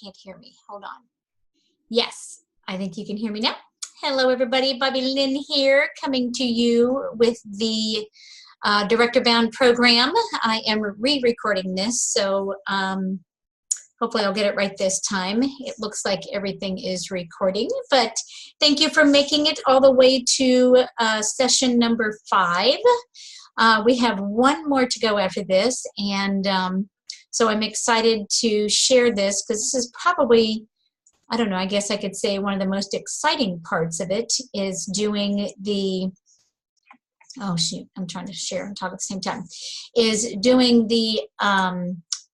can't hear me. Hold on. Yes, I think you can hear me now. Hello, everybody. Bobby Lynn here, coming to you with the Director Bound program. I am re-recording this, so hopefully I'll get it right this time. It looks like everything is recording, but thank you for making it all the way to session number 5. We have one more to go after this, and so I'm excited to share this because this is probably, I don't know, I guess I could say one of the most exciting parts of it is doing the, oh shoot, I'm trying to share and talk at the same time, is doing the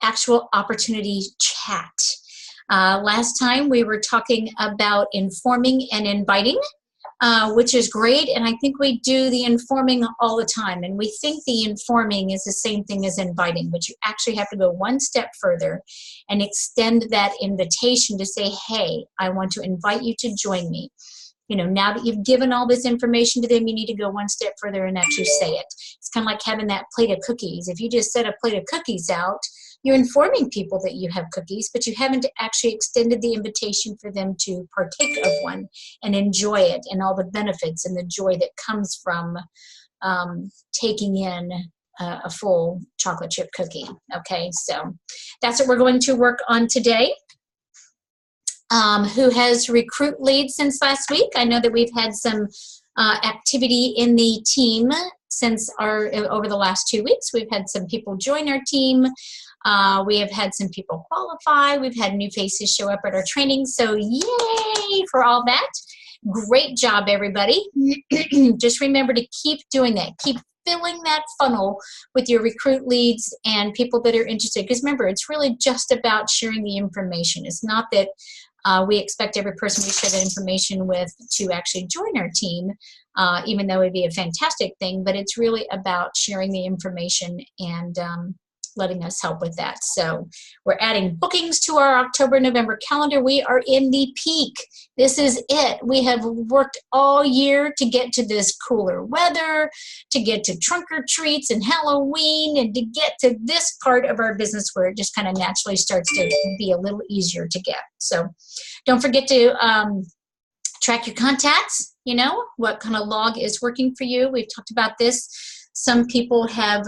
actual opportunity chat. Last time we were talking about informing and inviting, which is great, and I think we do the informing all the time, and we think the informing is the same thing as inviting, but you actually have to go one step further and extend that invitation to say, hey, I want to invite you to join me. You know, now that you've given all this information to them, you need to go one step further and actually say it. It's kind of like having that plate of cookies. If you just set a plate of cookies out, you're informing people that you have cookies, but you haven't actually extended the invitation for them to partake of one and enjoy it and all the benefits and the joy that comes from taking in a full chocolate chip cookie. Okay, so that's what we're going to work on today. Who has recruit leads since last week? I know that we've had some activity in the team since over the last 2 weeks. We've had some people join our team. We have had some people qualify. We've had new faces show up at our training. So yay for all that. Great job, everybody. Just remember to keep doing that. Keep filling that funnel with your recruit leads and people that are interested. Because remember, it's really just about sharing the information. It's not that we expect every person we share that information with to actually join our team, even though it would be a fantastic thing, but it's really about sharing the information and letting us help with that. So we're adding bookings to our October-November calendar. We are in the peak. This is it. We have worked all year to get to this cooler weather, to get to trunk or treats and Halloween, and to get to this part of our business where it just kind of naturally starts to be a little easier to get. So don't forget to track your contacts, you know, what kind of log is working for you. We've talked about this. Some people have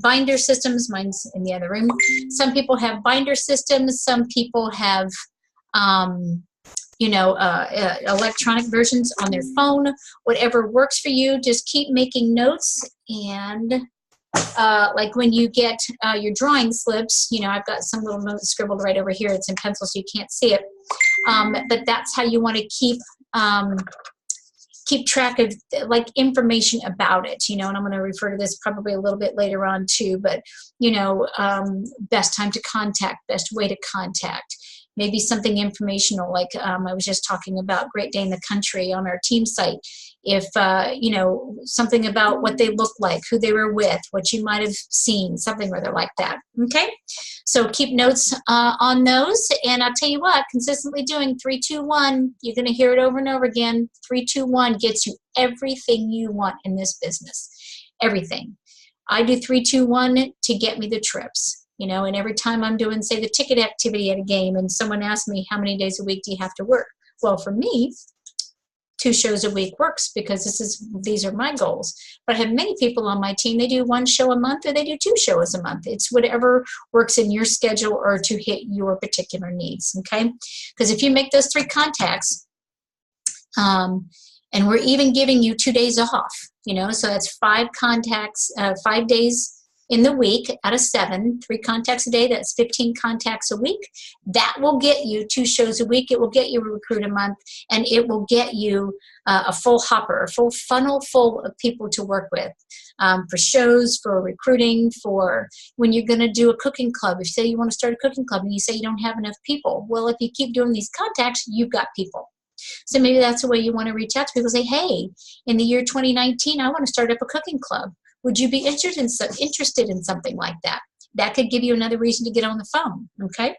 binder systems. Mine's in the other room. Some people have binder systems. Some people have, electronic versions on their phone. Whatever works for you, just keep making notes. And like when you get your drawing slips, you know, I've got some little notes scribbled right over here. It's in pencil, so you can't see it. But that's how you want to keep track of like information about it, you know, and I'm going to refer to this probably a little bit later on too, but, you know, best time to contact, best way to contact, maybe something informational like I was just talking about Great Day in the Country on our team site. If, you know, something about what they look like, who they were with, what you might have seen, something rather like that, okay? So keep notes on those, and I'll tell you what, consistently doing 3, 2, 1, you're going to hear it over and over again. 3, 2, 1 gets you everything you want in this business, everything. I do 3, 2, 1 to get me the trips, you know, and every time I'm doing, say, the ticket activity at a game, and someone asks me, how many days a week do you have to work? Well, for me, 2 shows a week works because these are my goals. But I have many people on my team, they do 1 show a month or they do 2 shows a month. It's whatever works in your schedule or to hit your particular needs, okay? Because if you make those 3 contacts, and we're even giving you 2 days off, you know, so that's 5 contacts, 5 days in the week out of 7, 3 contacts a day, that's 15 contacts a week. That will get you 2 shows a week. It will get you a recruit a month, and it will get you a full hopper, a full funnel full of people to work with for shows, for recruiting, for when you're going to do a cooking club. If you say you want to start a cooking club and you say you don't have enough people, well, if you keep doing these contacts, you've got people. So maybe that's the way you want to reach out to people. Say, hey, in the year 2019, I want to start up a cooking club. Would you be interested in something like that? That could give you another reason to get on the phone, okay?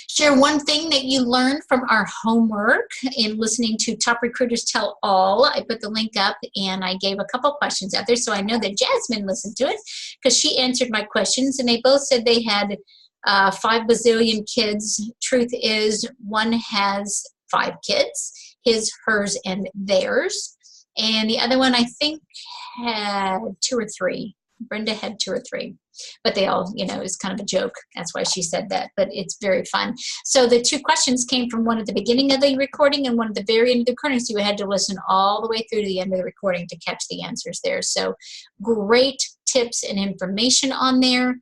Share one thing that you learned from our homework in listening to Top Recruiters Tell All. I put the link up and I gave a couple questions out there, so I know that Jasmine listened to it because she answered my questions, and they both said they had 5 bazillion kids. Truth is, one has 5 kids, his, hers, and theirs. And the other one, I think, had 2 or 3. Brenda had 2 or 3. But they all, you know, is kind of a joke. That's why she said that. But it's very fun. So the 2 questions came from one at the beginning of the recording and one at the very end of the recording. So you had to listen all the way through to the end of the recording to catch the answers there. So great tips and information on there.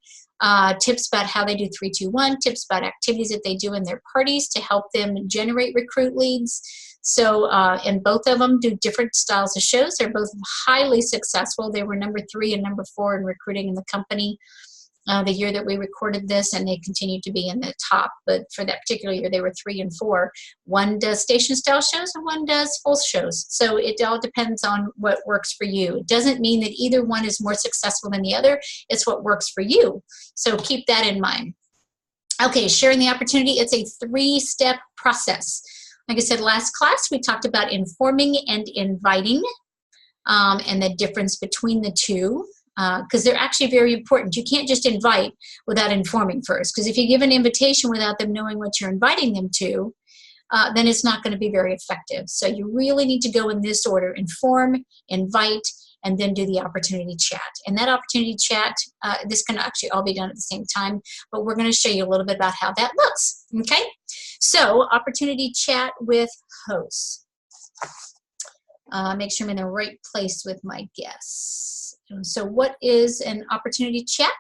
Tips about how they do 3-2-1, tips about activities that they do in their parties to help them generate recruit leads. So, and both of them do different styles of shows. They're both highly successful. They were number 3 and number 4 in recruiting in the company the year that we recorded this, and they continue to be in the top. But for that particular year, they were 3 and 4. One does station style shows and one does full shows. So it all depends on what works for you. It doesn't mean that either one is more successful than the other. It's what works for you. So keep that in mind. Okay, sharing the opportunity. It's a 3-step process. Like I said, last class, we talked about informing and inviting and the difference between the two, because they're actually very important. You can't just invite without informing first, because if you give an invitation without them knowing what you're inviting them to, then it's not going to be very effective. So you really need to go in this order: inform, invite, and then do the opportunity chat. And that opportunity chat, this can actually all be done at the same time, but we're going to show you a little bit about how that looks, okay? So, opportunity chat with hosts. Make sure I'm in the right place with my guests. So what is an opportunity chat?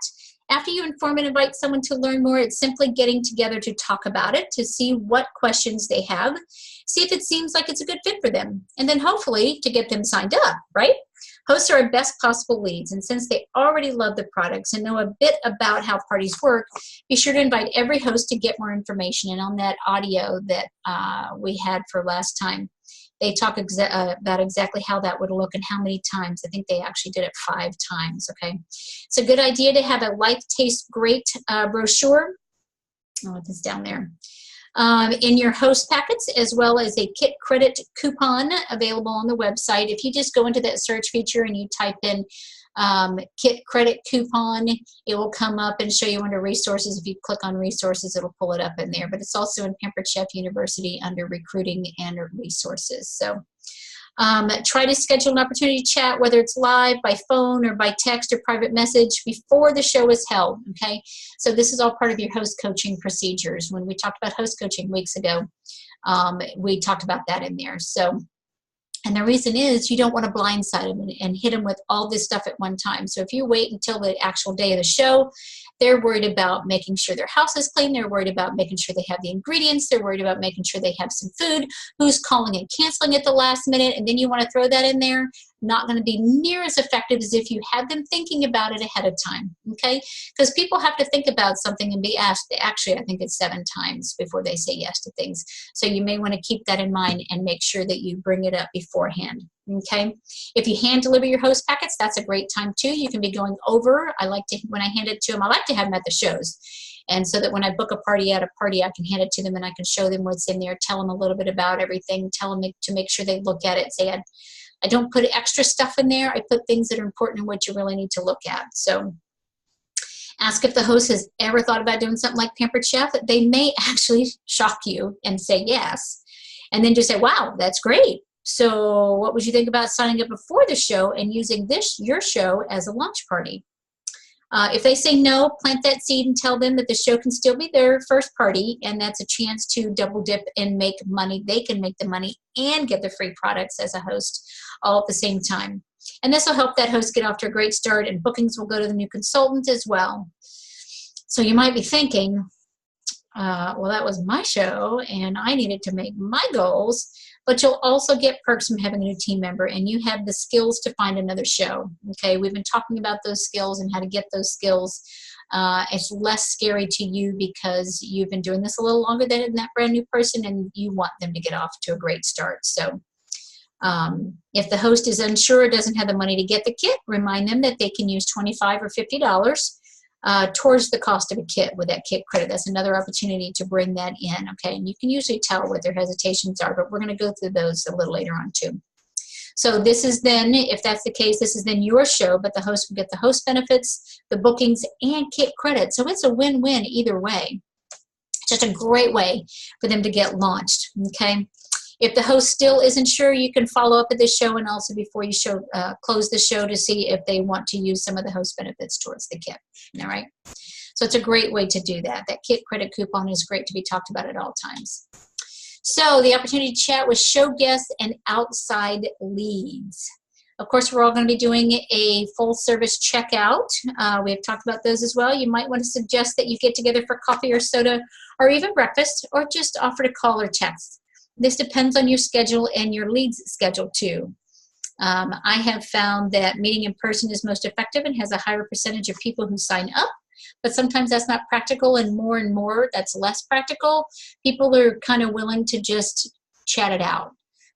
After you inform and invite someone to learn more, it's simply getting together to talk about it, to see what questions they have, see if it seems like it's a good fit for them, and then hopefully to get them signed up, right? Hosts are our best possible leads, and since they already love the products and know a bit about how parties work, be sure to invite every host to get more information. And on that audio that we had for last time, they talk about exactly how that would look and how many times. I think they actually did it 5 times, okay? It's a good idea to have a Life Tastes Great brochure. Oh, it's down there. In your host packets, as well as a kit credit coupon available on the website. If you just go into that search feature and you type in kit credit coupon, it will come up and show you under resources. If you click on resources, it'll pull it up in there. But it's also in Pampered Chef University under recruiting and resources. So try to schedule an opportunity chat, whether it's live, by phone, or by text or private message before the show is held, okay? So this is all part of your host coaching procedures. When we talked about host coaching weeks ago, we talked about that in there. So, and the reason is you don't want to blindside them and hit them with all this stuff at one time. So if you wait until the actual day of the show, they're worried about making sure their house is clean. They're worried about making sure they have the ingredients. They're worried about making sure they have some food. Who's calling and canceling at the last minute? And then you want to throw that in there. Not going to be near as effective as if you had them thinking about it ahead of time, okay? Because people have to think about something and be asked. Actually, I think it's 7 times before they say yes to things. So you may want to keep that in mind and make sure that you bring it up beforehand, okay? If you hand deliver your host packets, that's a great time too. You can be going over. I like to, when I hand it to them, I like to have them at the shows. And so that when I book a party at a party, I can hand it to them and I can show them what's in there, tell them a little bit about everything, tell them to make sure they look at it, say, I don't put extra stuff in there. I put things that are important and what you really need to look at. So ask if the host has ever thought about doing something like Pampered Chef. They may actually shock you and say yes. And then just say, wow, that's great. So what would you think about signing up before the show and using your show as a launch party? If they say no, plant that seed and tell them that the show can still be their first party, and that's a chance to double dip and make money. They can make the money and get the free products as a host all at the same time. And this will help that host get off to a great start, and bookings will go to the new consultant as well. So you might be thinking, well, that was my show, and I needed to make my goals. But you'll also get perks from having a new team member, and you have the skills to find another show. Okay, we've been talking about those skills and how to get those skills. It's less scary to you because you've been doing this a little longer than that brand new person, and you want them to get off to a great start. So if the host is unsure or doesn't have the money to get the kit, remind them that they can use $25 or $50 towards the cost of a kit with that kit credit. That's another opportunity to bring that in, okay? And you can usually tell what their hesitations are, but we're going to go through those a little later on too. So this is then, if that's the case, this is then your show, but the host will get the host benefits, the bookings, and kit credit. So it's a win-win either way. Just a great way for them to get launched, okay? If the host still isn't sure, you can follow up at this show and also before you close the show to see if they want to use some of the host benefits towards the kit, all right? So it's a great way to do that. That kit credit coupon is great to be talked about at all times. So the opportunity to chat with show guests and outside leads. Of course, we're all going to be doing a full service checkout. We have talked about those as well. You might want to suggest that you get together for coffee or soda or even breakfast, or just offer to call or text. This depends on your schedule and your leads schedule too. I have found that meeting in person is most effective and has a higher percentage of people who sign up, but sometimes that's not practical, and more that's less practical. People are kind of willing to just chat it out.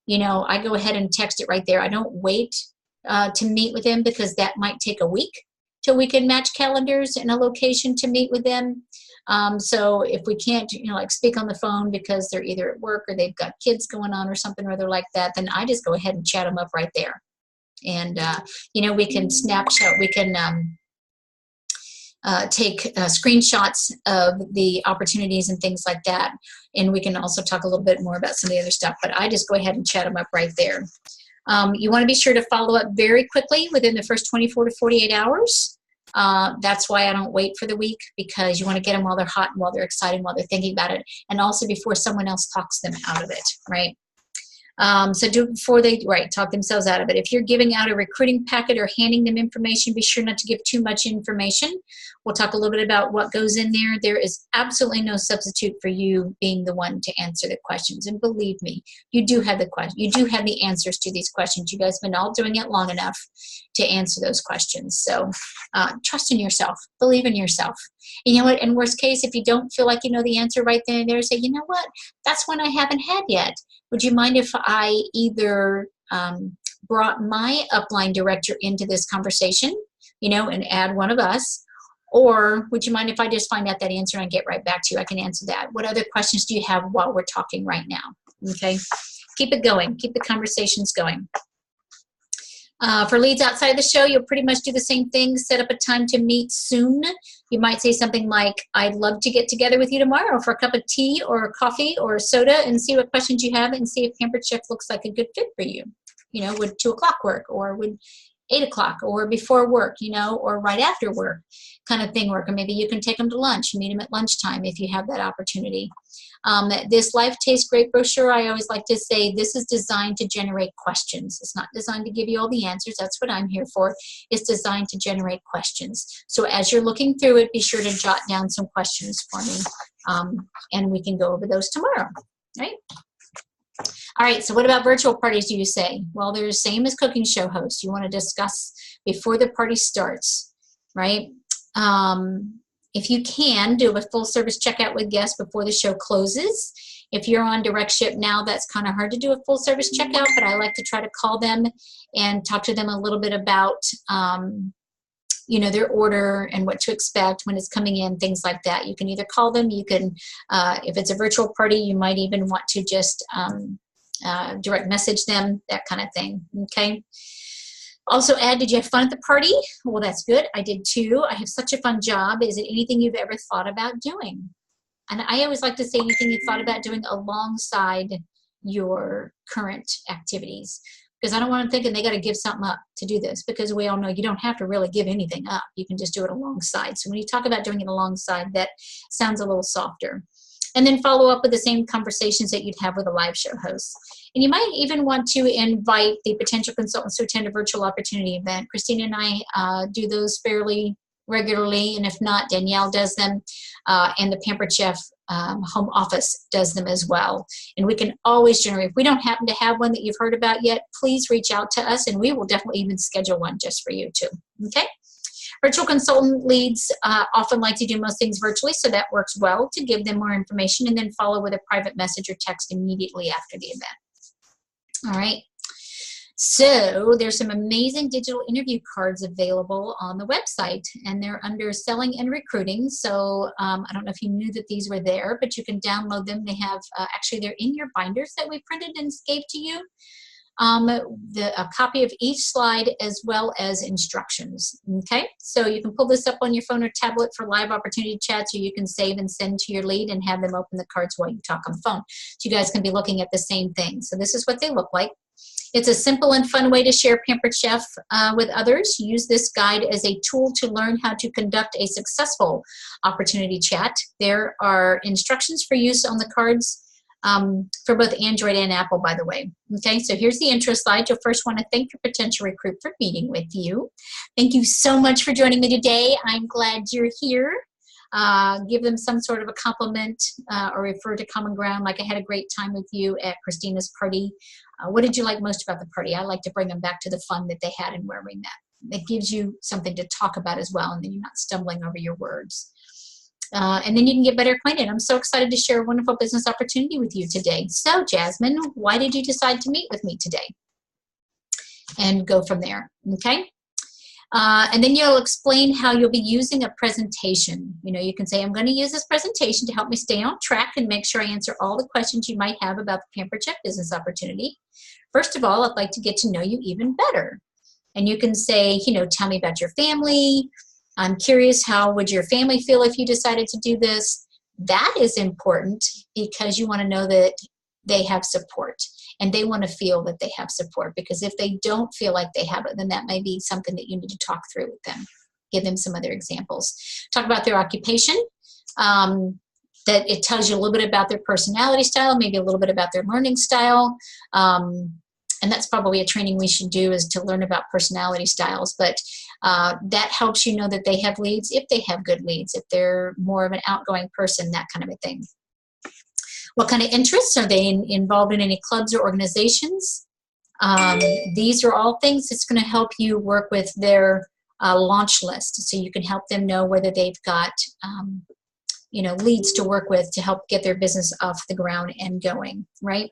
You know, I go ahead and text it right there. I don't wait to meet with them, because that might take a week till we can match calendars and a location to meet with them. So if we can't, like speak on the phone because they're either at work or they've got kids going on or something or other like that, then I just go ahead and chat them up right there. And, we can snapshot, we can take screenshots of the opportunities and things like that. And we can also talk a little bit more about some of the other stuff, but I just go ahead and chat them up right there. You want to be sure to follow up very quickly within the first 24 to 48 hours. That's why I don't wait for the week, because you want to get them while they're hot and while they're excited and while they're thinking about it, and also before someone else talks them out of it, right? So do it before they talk themselves out of it. If you're giving out a recruiting packet or handing them information, be sure not to give too much information. We'll talk a little bit about what goes in there. There is absolutely no substitute for you being the one to answer the questions. And believe me, you do have the question. You do have the answers to these questions. You guys have been all doing it long enough to answer those questions. So trust in yourself. Believe in yourself. And you know what? In worst case, if you don't feel like you know the answer right then and there, say, you know what? That's one I haven't had yet. Would you mind if I either brought my upline director into this conversation, and add one of us, or would you mind if I just find out that answer and get right back to you? I can answer that. What other questions do you have while we're talking right now? Okay, keep it going. Keep the conversations going. For leads outside the show, you'll pretty much do the same thing. Set up a time to meet soon. You might say something like, I'd love to get together with you tomorrow for a cup of tea or a coffee or a soda, and see what questions you have and see if Pampered Chef looks like a good fit for you. Would 2 o'clock work, or would 8 o'clock, or before work, or right after work kind of thing work. Or maybe you can take them to lunch, meet them at lunchtime if you have that opportunity. This Life Tastes Great brochure, I always like to say, this is designed to generate questions. It's not designed to give you all the answers. That's what I'm here for. It's designed to generate questions. So as you're looking through it, be sure to jot down some questions for me, and we can go over those tomorrow, right? All right, so what about virtual parties, do you say? Well, they're the same as cooking show hosts. You want to discuss before the party starts, right? If you can, do a full service checkout with guests before the show closes. If you're on direct ship now, that's kind of hard to do a full service checkout, but I like to try to call them and talk to them a little bit about, their order and what to expect when it's coming in, things like that. You can either call them, you can, if it's a virtual party, you might even want to just direct message them, that kind of thing, okay? Also add, did you have fun at the party? Well, that's good. I did too. I have such a fun job. Is it anything you've ever thought about doing? And I always like to say anything you've thought about doing alongside your current activities, because I don't want them thinking they got to give something up to do this, because we all know you don't have to really give anything up. You can just do it alongside. So when you talk about doing it alongside, that sounds a little softer. And then follow up with the same conversations that you'd have with a live show host. And you might even want to invite the potential consultants to attend a virtual opportunity event. Christina and I do those fairly regularly, and if not, Danielle does them, and the Pampered Chef home office does them as well. And we can always generate. If we don't happen to have one that you've heard about yet, please reach out to us, and we will definitely even schedule one just for you too. Okay? Virtual consultant leads often like to do most things virtually, so that works well to give them more information and then follow with a private message or text immediately after the event. All right. So there's some amazing digital interview cards available on the website, and they're under selling and recruiting. So I don't know if you knew that these were there, but you can download them. They have, actually they're in your binders that we printed and gave to you. a copy of each slide as well as instructions. Okay, so you can pull this up on your phone or tablet for live opportunity chats, or you can save and send to your lead and have them open the cards while you talk on the phone. So you guys can be looking at the same thing. So this is what they look like. It's a simple and fun way to share Pampered Chef with others. Use this guide as a tool to learn how to conduct a successful opportunity chat. There are instructions for use on the cards for both Android and Apple, by the way. Okay, so here's the intro slide. You'll first want to thank your potential recruit for meeting with you. Thank you so much for joining me today. I'm glad you're here. Give them some sort of a compliment or refer to common ground, like I had a great time with you at Christina's party. What did you like most about the party? I like to bring them back to the fun that they had and where we met. It gives you something to talk about as well, and then you're not stumbling over your words. And then you can get better acquainted. I'm so excited to share a wonderful business opportunity with you today. So, Jasmine, why did you decide to meet with me today? And go from there, okay? And then you'll explain how you'll be using a presentation. You know, you can say, I'm going to use this presentation to help me stay on track and make sure I answer all the questions you might have about the Pampered Chef business opportunity. First of all, I'd like to get to know you even better. And you can say, you know, tell me about your family. I'm curious, how would your family feel if you decided to do this? That is important because you want to know that they have support. And they want to feel that they have support, because if they don't feel like they have it, then that may be something that you need to talk through with them. Give them some other examples. Talk about their occupation, that it tells you a little bit about their personality style, maybe a little bit about their learning style. And that's probably a training we should do, is to learn about personality styles. But that helps you know that they have leads, if they have good leads, if they're more of an outgoing person, that kind of a thing. What kind of interests? Are they involved in any clubs or organizations? These are all things that's going to help you work with their launch list, so you can help them know whether they've got you know, leads to work with to help get their business off the ground and going, right?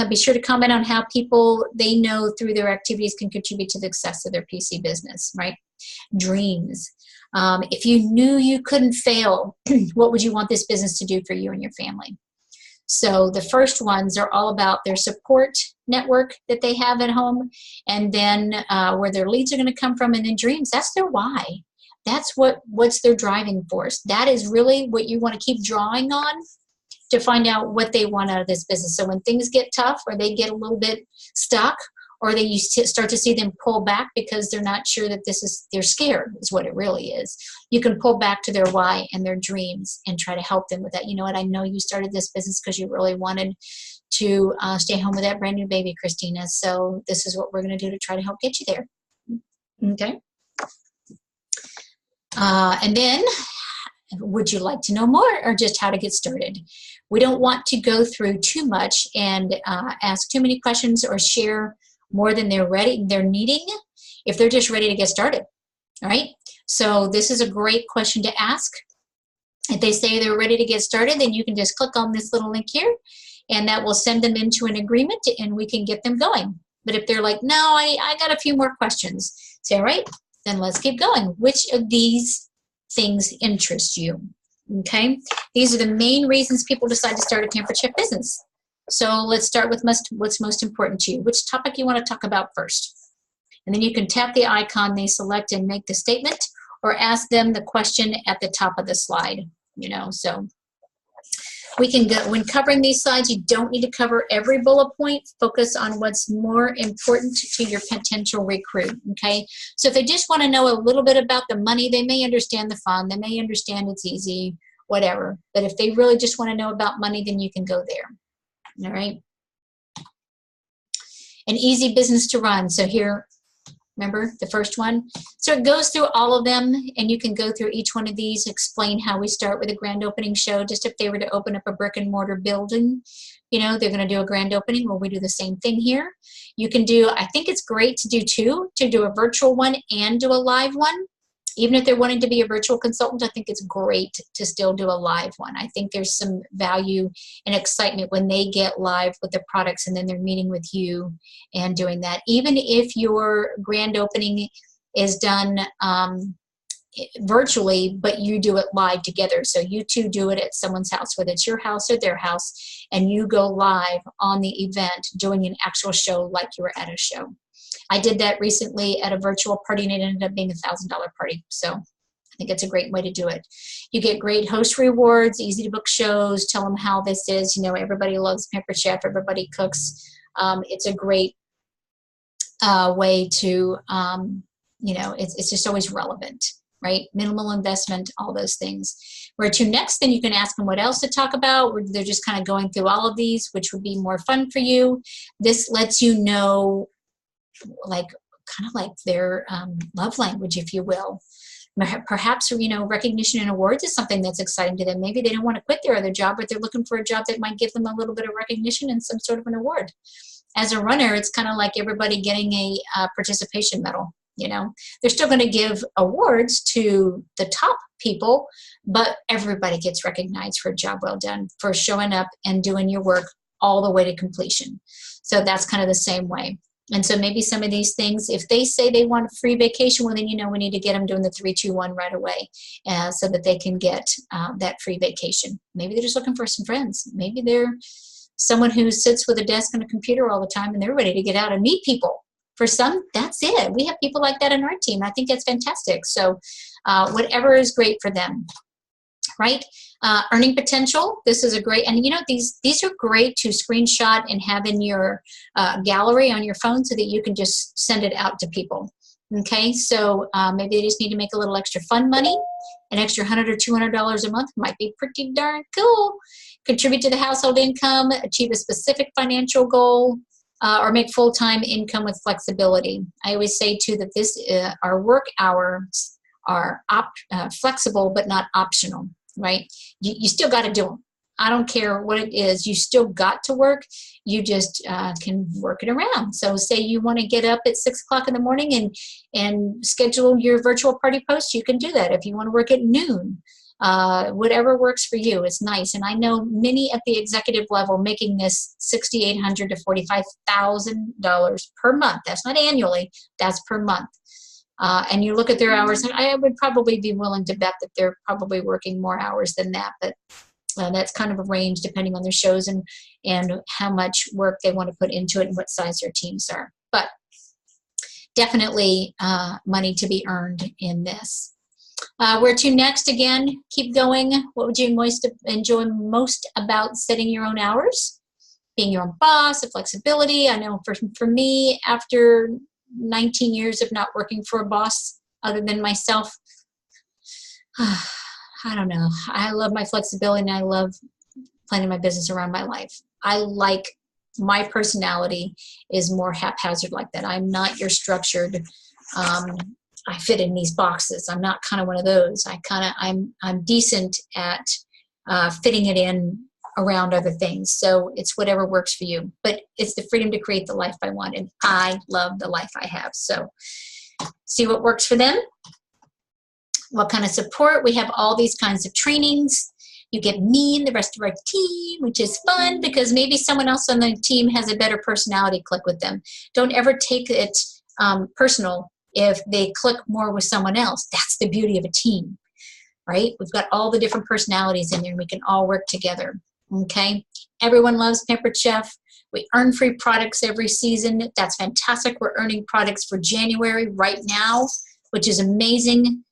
Be sure to comment on how people they know through their activities can contribute to the success of their PC business, right? Dreams. If you knew you couldn't fail, what would you want this business to do for you and your family? So the first ones are all about their support network that they have at home, and then where their leads are going to come from, and then dreams. That's their why. That's what's their driving force. That is really what you want to keep drawing on to find out what they want out of this business. So when things get tough, or they get a little bit stuck, or they start to see them pull back because they're not sure that they're scared, is what it really is. You can pull back to their why and their dreams and try to help them with that. You know what, I know you started this business because you really wanted to stay home with that brand new baby, Christina. So this is what we're going to do to try to help get you there. Okay. And then, would you like to know more, or just how to get started? We don't want to go through too much and ask too many questions or share more than they're needing if they're just ready to get started. All right. So this is a great question to ask. If they say they're ready to get started, then you can just click on this little link here, and that will send them into an agreement, and we can get them going. But if they're like, no, I got a few more questions, say, all right, then let's keep going. Which of these things interest you? Okay. These are the main reasons people decide to start a Pampered Chef business. So let's start with what's most important to you. Which topic you want to talk about first? And then you can tap the icon they select and make the statement, or ask them the question at the top of the slide. You know, so we can go, when covering these slides, you don't need to cover every bullet point. Focus on what's more important to your potential recruit, okay? So if they just want to know a little bit about the money, they may understand the fun, they may understand it's easy, whatever. But if they really just want to know about money, then you can go there. All right. An easy business to run. So here, remember the first one? So it goes through all of them, and you can go through each one of these, explain how we start with a grand opening show. Just if they were to open up a brick and mortar building, you know, they're going to do a grand opening. Well, we do the same thing here. You can do, I think it's great to do two, to do a virtual one and do a live one. Even if they're wanting to be a virtual consultant, I think it's great to still do a live one. I think there's some value and excitement when they get live with the products, and then they're meeting with you and doing that. Even if your grand opening is done virtually, but you do it live together. So you two do it at someone's house, whether it's your house or their house, and you go live on the event doing an actual show like you were at a show. I did that recently at a virtual party, and it ended up being $1,000 party. So I think it's a great way to do it. You get great host rewards, easy to book shows, tell them how this is. You know, everybody loves Pampered Chef, everybody cooks. It's a great way to, you know, it's just always relevant, right? Minimal investment, all those things. Where to next, then you can ask them what else to talk about. They're just kind of going through all of these, which would be more fun for you. This lets you know, like, kind of like their love language, if you will. Perhaps, you know, recognition and awards is something that's exciting to them. Maybe they don't want to quit their other job, but they're looking for a job that might give them a little bit of recognition and some sort of an award. As a runner, it's kind of like everybody getting a participation medal. You know, they're still going to give awards to the top people, but everybody gets recognized for a job well done, for showing up and doing your work all the way to completion. So that's kind of the same way. And so maybe some of these things, if they say they want a free vacation, well, then, you know, we need to get them doing the 3-2-1 right away so that they can get that free vacation. Maybe they're just looking for some friends. Maybe they're someone who sits with a desk and a computer all the time and they're ready to get out and meet people. For some, that's it. We have people like that in our team. I think that's fantastic. So whatever is great for them, right? Earning potential. This is a great, and you know, these are great to screenshot and have in your gallery on your phone so that you can just send it out to people. Okay, so maybe they just need to make a little extra fun money. An extra $100 or $200 a month might be pretty darn cool. Contribute to the household income, achieve a specific financial goal, or make full-time income with flexibility. I always say too that this our work hours are flexible but not optional, right? You still got to do them. I don't care what it is. You still got to work. You just can work it around. So say you want to get up at 6 o'clock in the morning and schedule your virtual party post, you can do that. If you want to work at noon, whatever works for you is nice. And I know many at the executive level making this $6,800 to $45,000 per month. That's not annually, that's per month. And you look at their hours, and I would probably be willing to bet that they're probably working more hours than that, but that's kind of a range depending on their shows and how much work they want to put into it and what size their teams are. But definitely money to be earned in this. Where to next? Again, keep going. What would you enjoy most about setting your own hours? Being your own boss, the flexibility. I know for me, after 19 years of not working for a boss other than myself, I don't know. I love my flexibility and I love planning my business around my life. I like my personality is more haphazard like that. I'm not your structured, I fit in these boxes. I'm not kind of one of those. I'm decent at fitting it in around other things. So it's whatever works for you. But it's the freedom to create the life I want. And I love the life I have. So see what works for them. What kind of support? We have all these kinds of trainings. You get me and the rest of our team, which is fun because maybe someone else on the team has a better personality click with them. Don't ever take it personal if they click more with someone else. That's the beauty of a team, right? We've got all the different personalities in there and we can all work together, okay? Everyone loves Pampered Chef. We earn free products every season. That's fantastic. We're earning products for January right now, which is amazing.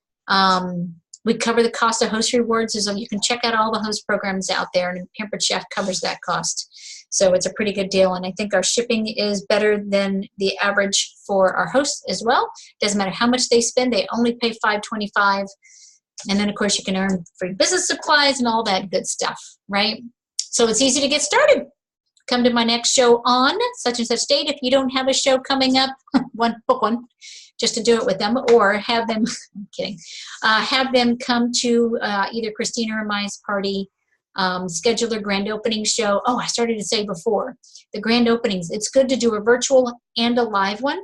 We cover the cost of host rewards, so you can check out all the host programs out there, and Pampered Chef covers that cost. So it's a pretty good deal, and I think our shipping is better than the average for our hosts as well. Doesn't matter how much they spend, they only pay $5.25. And then, of course, you can earn free business supplies and all that good stuff, right? So it's easy to get started. Come to my next show on such and such date. If you don't have a show coming up, book one. Just to do it with them, or have them, I'm kidding, have them come to either Christina or Maya's party, schedule their grand opening show. Oh, I started to say before, the grand openings, it's good to do a virtual and a live one.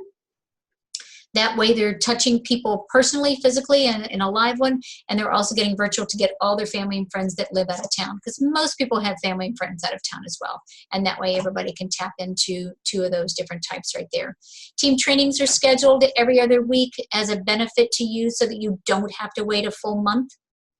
That way they're touching people personally, physically, and in a live one, and they're also getting virtual to get all their family and friends that live out of town, because most people have family and friends out of town as well. And that way everybody can tap into 2 of those different types right there. Team trainings are scheduled every other week as a benefit to you so that you don't have to wait a full month.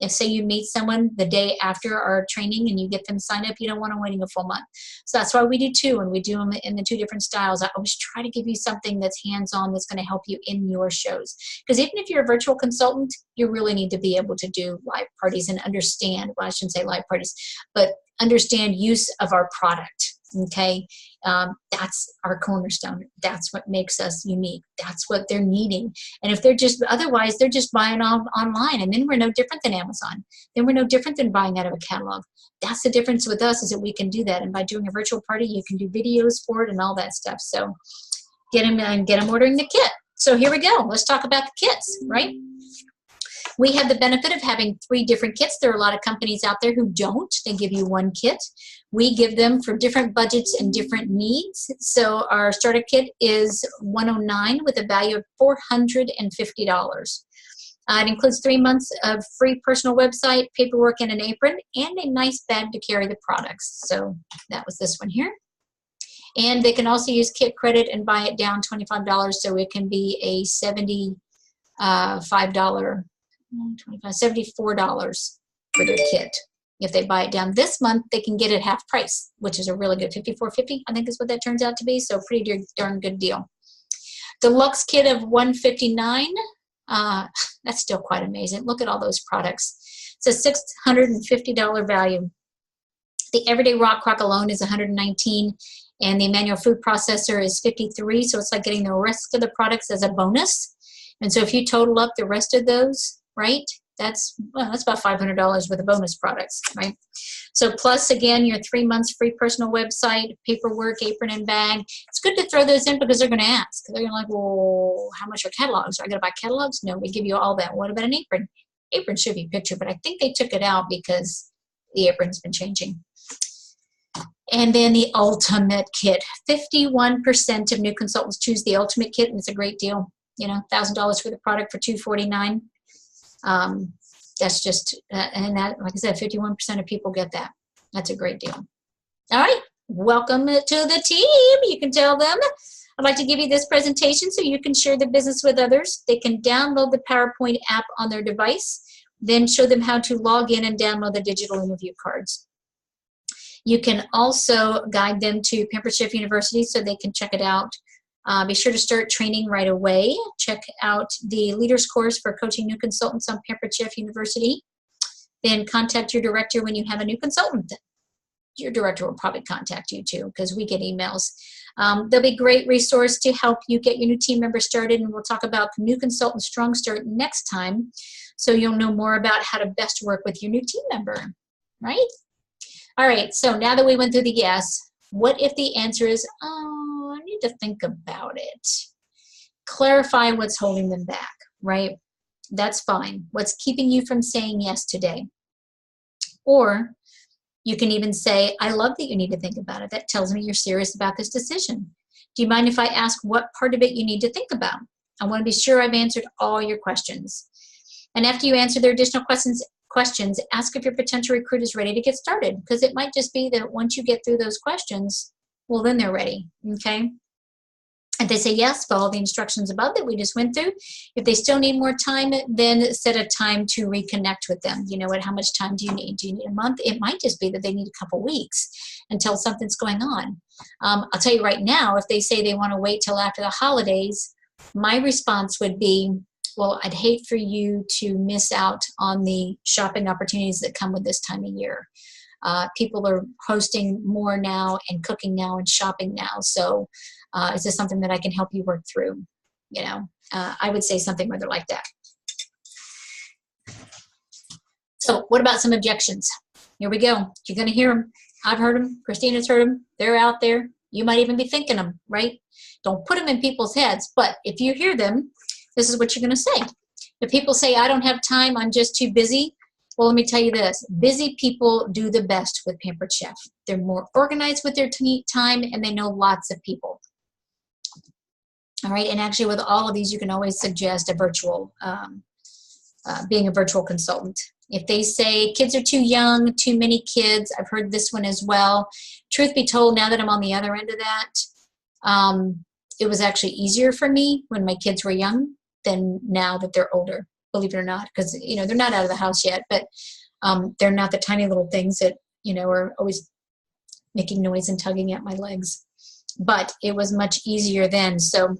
If, say, you meet someone the day after our training and you get them signed up, you don't want them waiting a full month. So that's why we do 2, and we do them in the 2 different styles. I always try to give you something that's hands-on, that's going to help you in your shows. Because even if you're a virtual consultant, you really need to be able to do live parties and understand, well, I shouldn't say live parties, but understand use of our product. Okay, that's our cornerstone. That's what makes us unique. That's what they're needing. And if they're just, otherwise they're just buying online, and then we're no different than Amazon. Then we're no different than buying out of a catalog. That's the difference with us, is that we can do that. And by doing a virtual party, you can do videos for it and all that stuff. So get them ordering the kit. So here we go. Let's talk about the kits, right? We have the benefit of having 3 different kits. There are a lot of companies out there who don't. They give you 1 kit. We give them for different budgets and different needs. So our starter kit is $109 with a value of $450. It includes 3 months of free personal website, paperwork, and an apron, and a nice bag to carry the products. So that was this one here. And they can also use kit credit and buy it down $25, so it can be a $74 for their kit. If they buy it down this month, they can get it half price, which is a really good $54.50, I think is what that turns out to be. So pretty darn good deal. Deluxe kit of $159. That's still quite amazing. Look at all those products. It's a $650 value. The Everyday Rock Crock alone is $119, and the manual food processor is $53. So it's like getting the rest of the products as a bonus. And so if you total up the rest of those, right, that's about $500 worth of bonus products, right? So plus, again, your 3 months free personal website, paperwork, apron, and bag. It's good to throw those in because they're going to ask. They're going to like, well, how much are catalogs? Are I going to buy catalogs? No, we give you all that. What about an apron? Apron should be pictured, but I think they took it out because the apron's been changing. And then the Ultimate Kit. 51% of new consultants choose the Ultimate Kit, and it's a great deal. You know, $1,000 for the product for $249. That's just, and that, like I said, 51% of people get that. That's a great deal. All right, welcome to the team. You can tell them. I'd like to give you this presentation so you can share the business with others. They can download the PowerPoint app on their device, then show them how to log in and download the digital interview cards. You can also guide them to Pampered Chef University so they can check it out. Be sure to start training right away. Check out the Leaders Course for coaching new consultants on Pampered Chef University. Then contact your director when you have a new consultant. Your director will probably contact you too, because we get emails. There'll be a great resource to help you get your new team member started, and we'll talk about the new consultant strong start next time, so you'll know more about how to best work with your new team member, right? All right, so now that we went through the yes, what if the answer is, oh, I need to think about it? Clarify what's holding them back, right? That's fine. What's keeping you from saying yes today? Or you can even say, I love that you need to think about it. That tells me you're serious about this decision. Do you mind if I ask what part of it you need to think about? I want to be sure I've answered all your questions. And after you answer their additional questions, ask if your potential recruit is ready to get started, because it might just be that once you get through those questions, well, then they're ready, okay? If they say yes, follow the instructions above that we just went through. If they still need more time, then set a time to reconnect with them. You know what? How much time do you need? Do you need a month? It might just be that they need a couple weeks until something's going on. I'll tell you right now, if they say they want to wait till after the holidays, my response would be, well, I'd hate for you to miss out on the shopping opportunities that come with this time of year. People are hosting more now and cooking now and shopping now. So is this something that I can help you work through? You know, I would say something rather like that. So what about some objections? Here we go. You're going to hear them. I've heard them. Christina's heard them. They're out there. You might even be thinking them, right? Don't put them in people's heads. But if you hear them, this is what you're going to say. If people say, I don't have time, I'm just too busy. Well, let me tell you this. Busy people do the best with Pampered Chef. They're more organized with their time, and they know lots of people. All right, and actually with all of these, you can always suggest a virtual, being a virtual consultant. If they say kids are too young, too many kids, I've heard this one as well. Truth be told, now that I'm on the other end of that, it was actually easier for me when my kids were young than now that they're older, believe it or not, because, you know, they're not out of the house yet, but they're not the tiny little things that, you know, are always making noise and tugging at my legs. But it was much easier then. So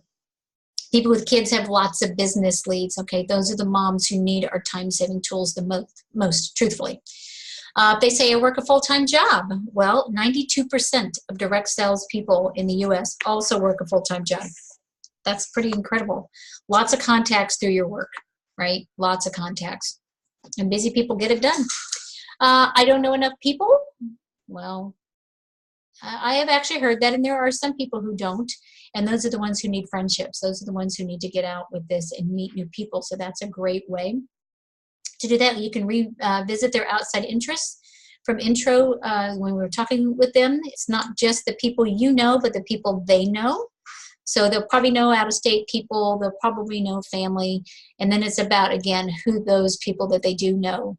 people with kids have lots of business leads. Okay, those are the moms who need our time-saving tools the most, truthfully. If they say I work a full-time job, well, 92% of direct sales people in the U.S. also work a full-time job. That's pretty incredible. Lots of contacts through your work, right? Lots of contacts. And busy people get it done. I don't know enough people. Well, I have actually heard that, and there are some people who don't, and those are the ones who need friendships. Those are the ones who need to get out with this and meet new people. So that's a great way to do that. You can revisit their outside interests from intro when we were talking with them. It's not just the people you know, but the people they know. So they'll probably know out-of-state people. They'll probably know family. And then it's about, again, who those people that they do know.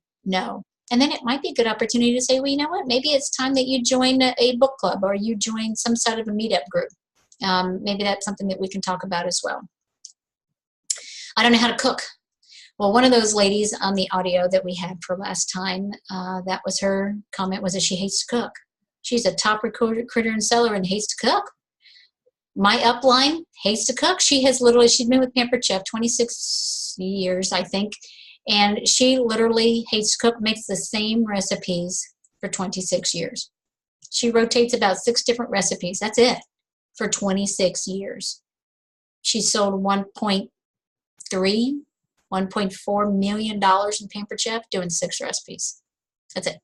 And then it might be a good opportunity to say, well, you know what, maybe it's time that you join a book club or you join some sort of a meetup group. Maybe that's something that we can talk about as well. I don't know how to cook. Well, one of those ladies on the audio that we had for last time, that was her comment, was that she hates to cook. She's a top recruiter and seller and hates to cook. My upline hates to cook. She's been with Pampered Chef 26 years, I think. And she literally hates to cook, makes the same recipes for 26 years. She rotates about 6 different recipes. That's it for 26 years. She sold $1.3, $1.4 million in Pampered Chef doing 6 recipes. That's it.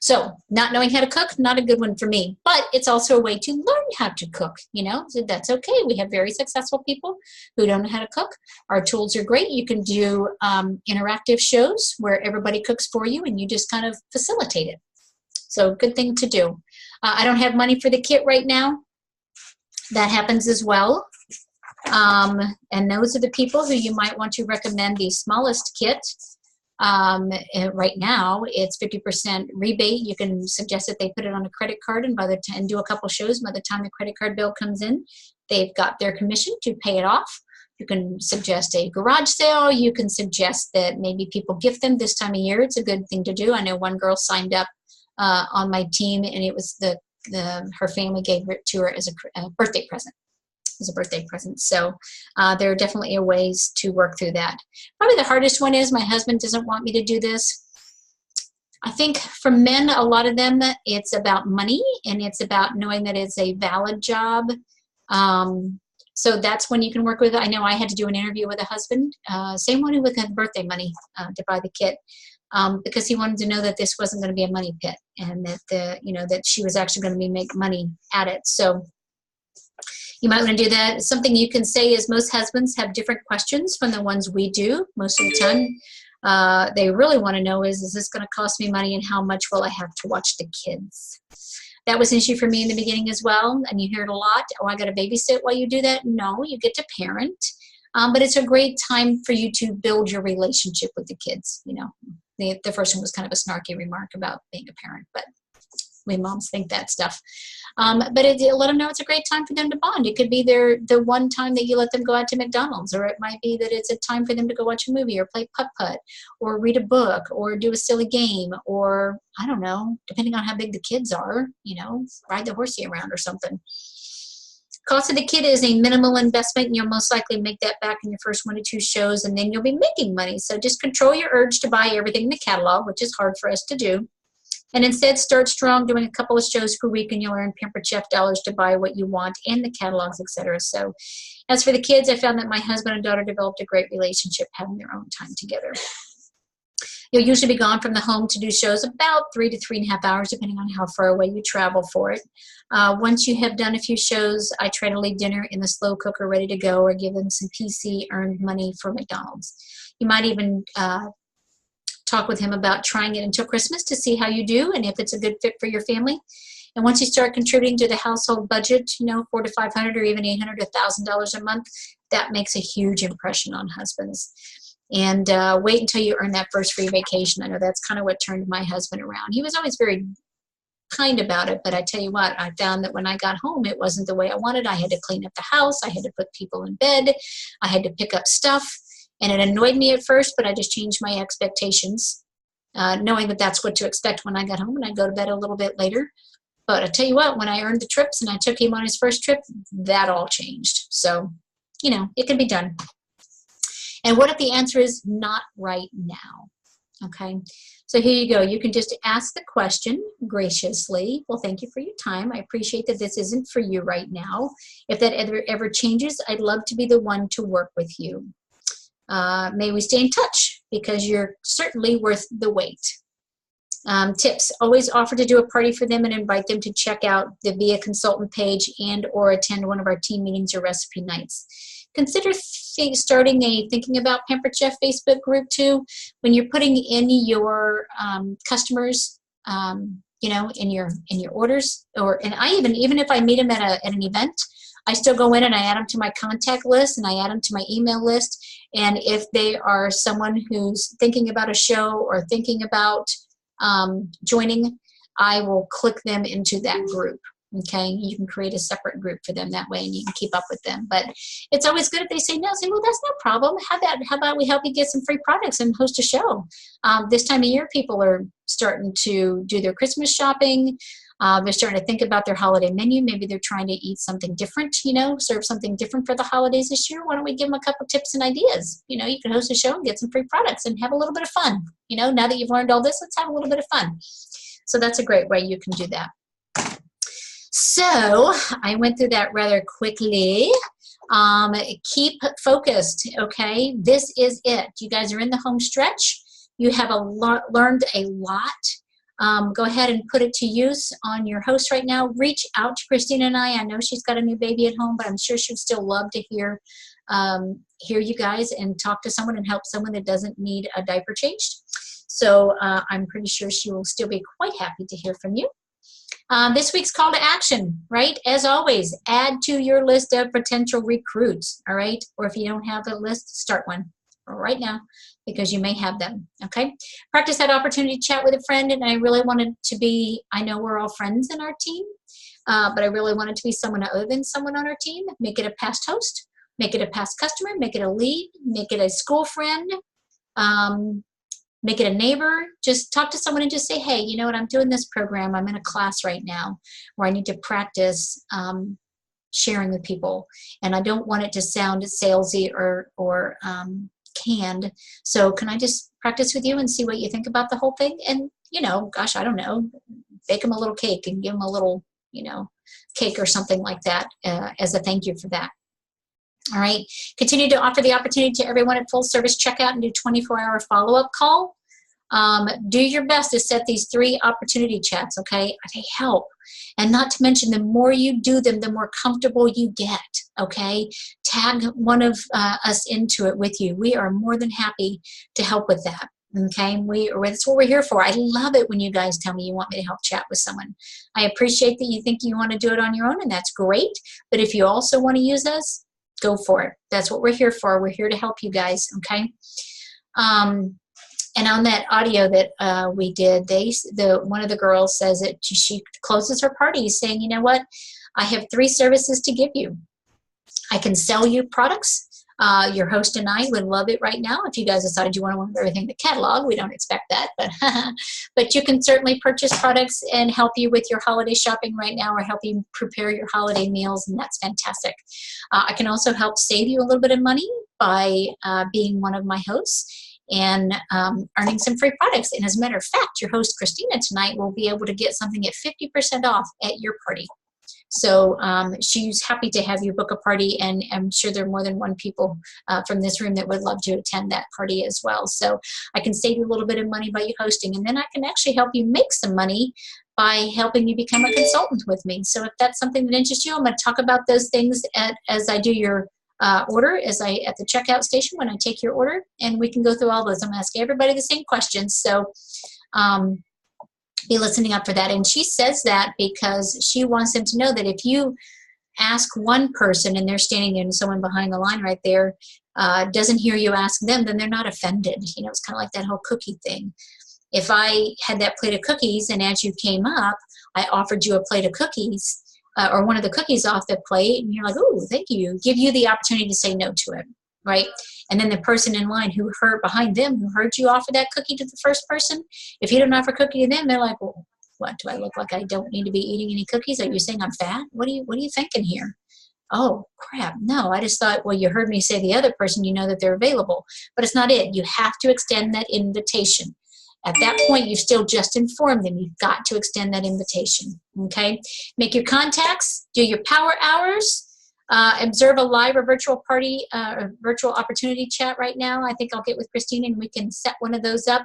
So not knowing how to cook, not a good one for me, but it's also a way to learn how to cook, you know, so that's okay. We have very successful people who don't know how to cook. Our tools are great. You can do interactive shows where everybody cooks for you and you just kind of facilitate it. So good thing to do. I don't have money for the kit right now. That happens as well. And those are the people who you might want to recommend the smallest kit. Right now it's 50% rebate. You can suggest that they put it on a credit card, and by the time do a couple shows, by the time the credit card bill comes in, they've got their commission to pay it off. You can suggest a garage sale. You can suggest that maybe people gift them this time of year. It's a good thing to do. I know one girl signed up on my team, and it was her family gave it to her as a birthday present. As a birthday present. So there are definitely ways to work through that. Probably the hardest one is my husband doesn't want me to do this. I think for men, a lot of them, it's about money and it's about knowing that it's a valid job. So that's when you can work with. I know I had to do an interview with a husband, same one who had birthday money to buy the kit, because he wanted to know that this wasn't going to be a money pit and that that she was actually going to make money at it. So you might want to do that. Something you can say is most husbands have different questions from the ones we do most of the time. They really want to know is this going to cost me money and how much will I have to watch the kids? That was an issue for me in the beginning as well. And you hear it a lot. Oh, I got to babysit while you do that. No, you get to parent. But it's a great time for you to build your relationship with the kids. You know, the first one was kind of a snarky remark about being a parent, but we moms think that stuff. But let them know it's a great time for them to bond. It could be the one time that you let them go out to McDonald's, or it might be that it's a time for them to go watch a movie or play putt-putt or read a book or do a silly game, or I don't know, depending on how big the kids are, ride the horsey around or something. Cost of the kit is a minimal investment, and you'll most likely make that back in your first 1 to 2 shows, and then you'll be making money. So just control your urge to buy everything in the catalog, which is hard for us to do. And instead, start strong, doing a couple of shows per week, and you'll earn Pampered Chef dollars to buy what you want and the catalogs, etc. So as for the kids, I found that my husband and daughter developed a great relationship having their own time together. You'll usually be gone from the home to do shows about 3 to 3.5 hours, depending on how far away you travel for it. Once you have done a few shows, I try to leave dinner in the slow cooker ready to go, or give them some PC earned money for McDonald's. You might even talk with him about trying it until Christmas to see how you do and if it's a good fit for your family. And once you start contributing to the household budget, you know, $400 to $500 or even $800 to $1,000 a month, that makes a huge impression on husbands. And wait until you earn that first free vacation. I know that's kind of what turned my husband around. He was always very kind about it, but I tell you what, I found that when I got home, it wasn't the way I wanted. I had to clean up the house. I had to put people in bed. I had to pick up stuff. And it annoyed me at first, but I just changed my expectations, knowing that that's what to expect when I got home, and I'd go to bed a little bit later. But I tell you what, when I earned the trips and I took him on his first trip, that all changed. So, you know, it can be done. And what if the answer is not right now? Okay, so here you go. You can just ask the question graciously. Well, thank you for your time. I appreciate that this isn't for you right now. If that ever changes, I'd love to be the one to work with you. May we stay in touch, because you're certainly worth the wait. Tips: always offer to do a party for them and invite them to check out the Via Consultant page and or attend one of our team meetings or recipe nights. Consider starting a Thinking About Pampered Chef Facebook group too. When you're putting in your customers, you know, in your orders, and I even if I meet them at an event, I still go in and I add them to my contact list and I add them to my email list. And if they are someone who's thinking about a show or thinking about joining, I will click them into that group. Okay, you can create a separate group for them that way, and you can keep up with them. But it's always good if they say no. Say, well, that's no problem. How about we help you get some free products and host a show? This time of year, people are starting to do their Christmas shopping. They're starting to think about their holiday menu. Maybe they're trying to eat something different, you know, serve something different for the holidays this year. Why don't we give them a couple tips and ideas? You know, you can host a show and get some free products and have a little bit of fun. You know, now that you've learned all this, let's have a little bit of fun. So that's a great way you can do that. So I went through that rather quickly. Keep focused, okay? This is it. You guys are in the home stretch. You have learned a lot. Go ahead and put it to use on your host right now. Reach out to Christina and I. I know she's got a new baby at home, but I'm sure she'd still love to hear you guys and talk to someone and help someone that doesn't need a diaper changed. So I'm pretty sure she will still be quite happy to hear from you. This week's call to action, right? As always, add to your list of potential recruits, all right? Or if you don't have a list, start one right now, because you may have them, okay? Practice that opportunity to chat with a friend, and I really wanted to be, I know we're all friends in our team, but I really wanted to be someone other than someone on our team. Make it a past host, make it a past customer, make it a lead, make it a school friend, make it a neighbor. Just talk to someone and just say, hey, you know what, I'm doing this program. I'm in a class right now where I need to practice sharing with people. And I don't want it to sound salesy or canned. So can I just practice with you and see what you think about the whole thing? And, you know, gosh, I don't know, bake them a little cake and give them a little, you know, cake or something like that as a thank you for that. All right. Continue to offer the opportunity to everyone at full service checkout and do 24-hour follow-up call. Do your best to set these 3 opportunity chats, okay? They help. And not to mention, the more you do them, the more comfortable you get, okay? Tag one of us into it with you. We are more than happy to help with that, okay? That's what we're here for. I love it when you guys tell me you want me to help chat with someone. I appreciate that you think you want to do it on your own, and that's great. But if you also want to use us, go for it. That's what we're here for. We're here to help you guys, okay? And on that audio that we did, one of the girls says that she closes her party saying, you know what, I have 3 services to give you. I can sell you products. Your host and I would love it right now. If you guys decide you want to want everything in the catalog, we don't expect that, but you can certainly purchase products and help you with your holiday shopping right now, or help you prepare your holiday meals, and that's fantastic. I can also help save you a little bit of money by being one of my hosts and earning some free products. And as a matter of fact, your host Christina tonight will be able to get something at 50% off at your party. So she's happy to have you book a party, and I'm sure there are more than one people from this room that would love to attend that party as well. So I can save you a little bit of money by you hosting, and then I can actually help you make some money by helping you become a consultant with me. So if that's something that interests you, I'm going to talk about those things as I do your order, at the checkout station when I take your order, and we can go through all those. I'm going to ask everybody the same questions. So be listening up for that. And she says that because she wants them to know that if you ask one person and they're standing there and someone behind the line right there doesn't hear you ask them, then they're not offended. You know, it's kind of like that whole cookie thing. If I had that plate of cookies and as you came up, I offered you a plate of cookies or one of the cookies off the plate, and you're like, oh, thank you, give you the opportunity to say no to it, right? And then the person in line who heard behind them, who heard you offer that cookie to the first person, if you don't offer a cookie to them, they're like, well, what, do I look like I don't need to be eating any cookies? Are you saying I'm fat? What are you thinking here? Oh, crap. No, I just thought, well, you heard me say the other person, you know that they're available. But it's not it. You have to extend that invitation. At that point, you've still just informed them. You've got to extend that invitation, okay? Make your contacts, do your power hours, observe a live or virtual party, or virtual opportunity chat right now. I think I'll get with Christine and we can set one of those up.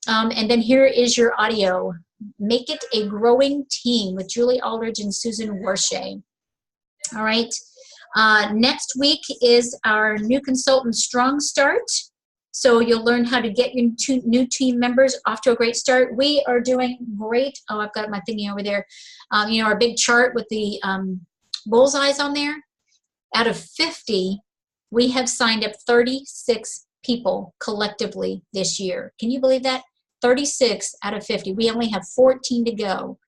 And then here is your audio. Make it a growing team with Julie Aldridge and Susan Warshay. All right. Next week is our new consultant strong start. So you'll learn how to get your new team members off to a great start. We are doing great. Oh, I've got my thingy over there. You know, our big chart with the bullseyes on there. Out of 50, we have signed up 36 people collectively this year. Can you believe that? 36 out of 50. We only have 14 to go.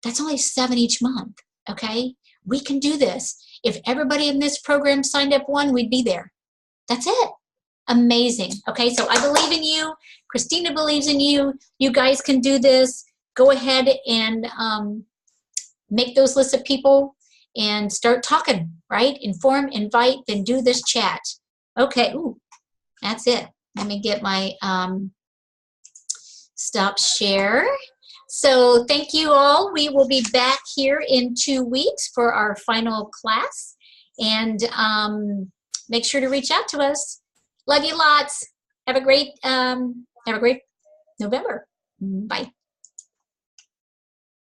That's only 7 each month, okay? We can do this. If everybody in this program signed up one, we'd be there. That's it. Amazing. Okay, so I believe in you. Christina believes in you. You guys can do this. Go ahead and make those lists of people and start talking, right? Inform, invite, then do this chat. Okay, ooh, that's it. Let me get my stop share. So thank you all. We will be back here in 2 weeks for our final class. And make sure to reach out to us. Love you lots. Have a great November. Bye.